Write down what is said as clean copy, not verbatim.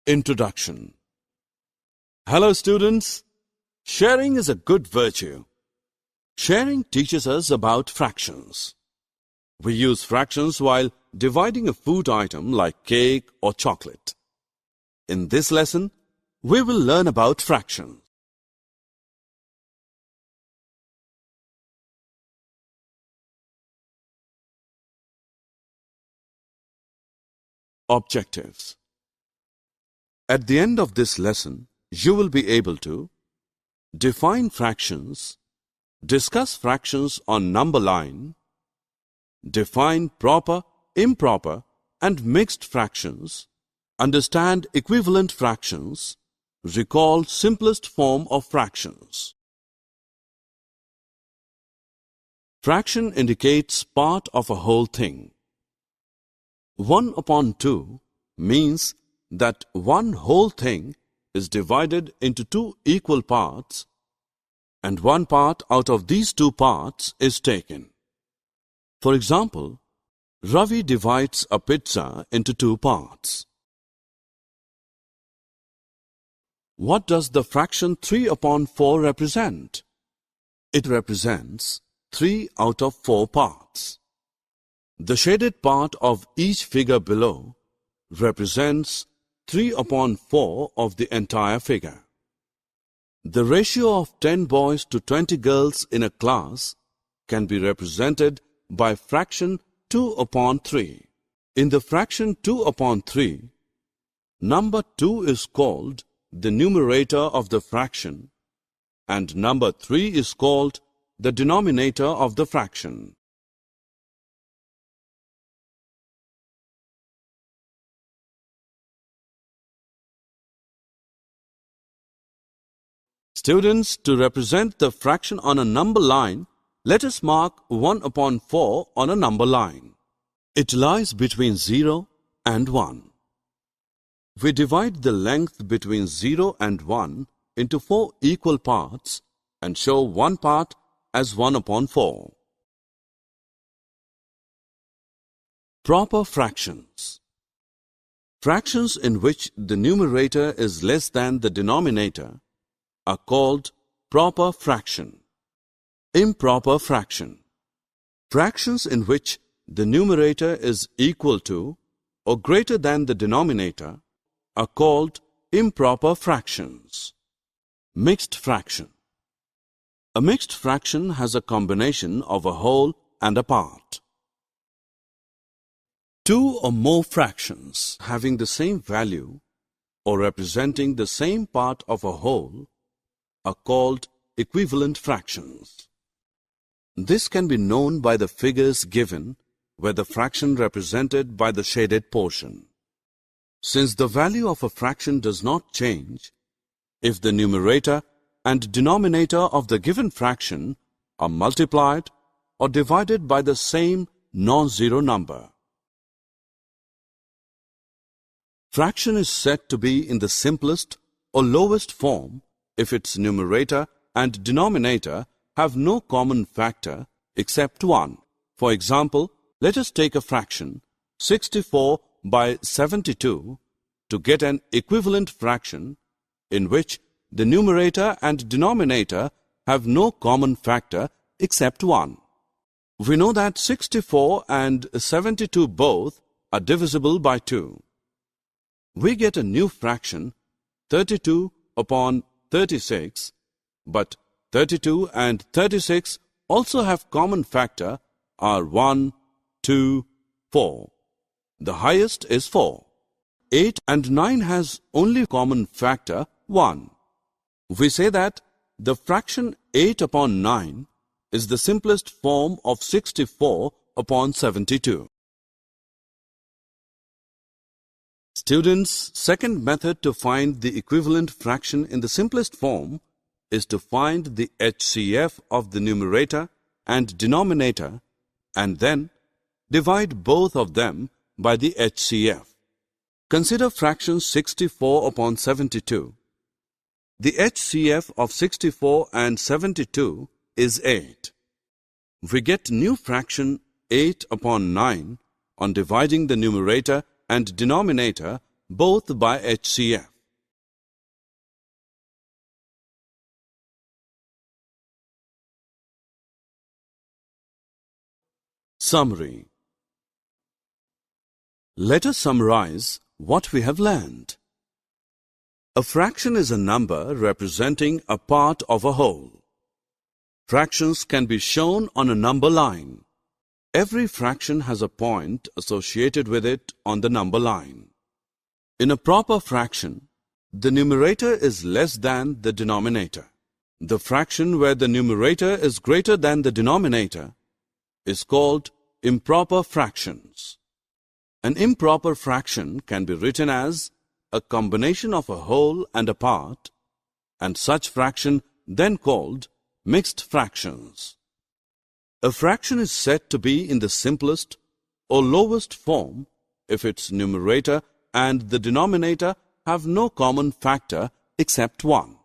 Introduction. Hello students. Sharing is a good virtue. Sharing teaches us about fractions. We use fractions while dividing a food item like cake or chocolate. In this lesson, we will learn about fractions. Objectives. At the end of this lesson, you will be able to define fractions, discuss fractions on number line, define proper, improper, and mixed fractions, understand equivalent fractions, recall simplest form of fractions. Fraction indicates part of a whole thing. 1/2 means that one whole thing is divided into two equal parts, and one part out of these two parts is taken. For example, Ravi divides a pizza into two parts. What does the fraction 3/4 represent? It represents 3 out of 4 parts. The shaded part of each figure below represents 3/4 of the entire figure. The ratio of 10 boys to 20 girls in a class can be represented by fraction 2/3. In the fraction 2/3, number 2 is called the numerator of the fraction and number 3 is called the denominator of the fraction. Students, to represent the fraction on a number line, let us mark 1/4 on a number line. It lies between 0 and 1. We divide the length between 0 and 1 into 4 equal parts and show one part as 1/4. Proper fractions. Fractions in which the numerator is less than the denominator are called proper fraction. Improper fraction. Fractions in which the numerator is equal to or greater than the denominator are called improper fractions. Mixed fraction. A mixed fraction has a combination of a whole and a part. Two or more fractions having the same value or representing the same part of a whole are called equivalent fractions. This can be known by the figures given where the fraction represented by the shaded portion. Since the value of a fraction does not change, if the numerator and denominator of the given fraction are multiplied or divided by the same non-zero number. Fraction is said to be in the simplest or lowest form if its numerator and denominator have no common factor except 1. For example, let us take a fraction 64/72 to get an equivalent fraction in which the numerator and denominator have no common factor except 1. We know that 64 and 72 both are divisible by 2. We get a new fraction 32/36, but 32 and 36 also have common factor are 1, 2, 4. The highest is 4. 8 and 9 has only common factor 1. We say that the fraction 8/9 is the simplest form of 64/72. Students, second method to find the equivalent fraction in the simplest form is to find the HCF of the numerator and denominator and then divide both of them by the HCF. Consider fraction 64/72. The HCF of 64 and 72 is 8. We get new fraction 8 upon 9 on dividing the numerator and denominator both by HCF. Summary. Let us summarize what we have learned. A fraction is a number representing a part of a whole. Fractions can be shown on a number line. Every fraction has a point associated with it on the number line. In a proper fraction, the numerator is less than the denominator. The fraction where the numerator is greater than the denominator is called improper fractions. An improper fraction can be written as a combination of a whole and a part, and such fraction then called mixed fractions. A fraction is said to be in the simplest or lowest form if its numerator and the denominator have no common factor except 1.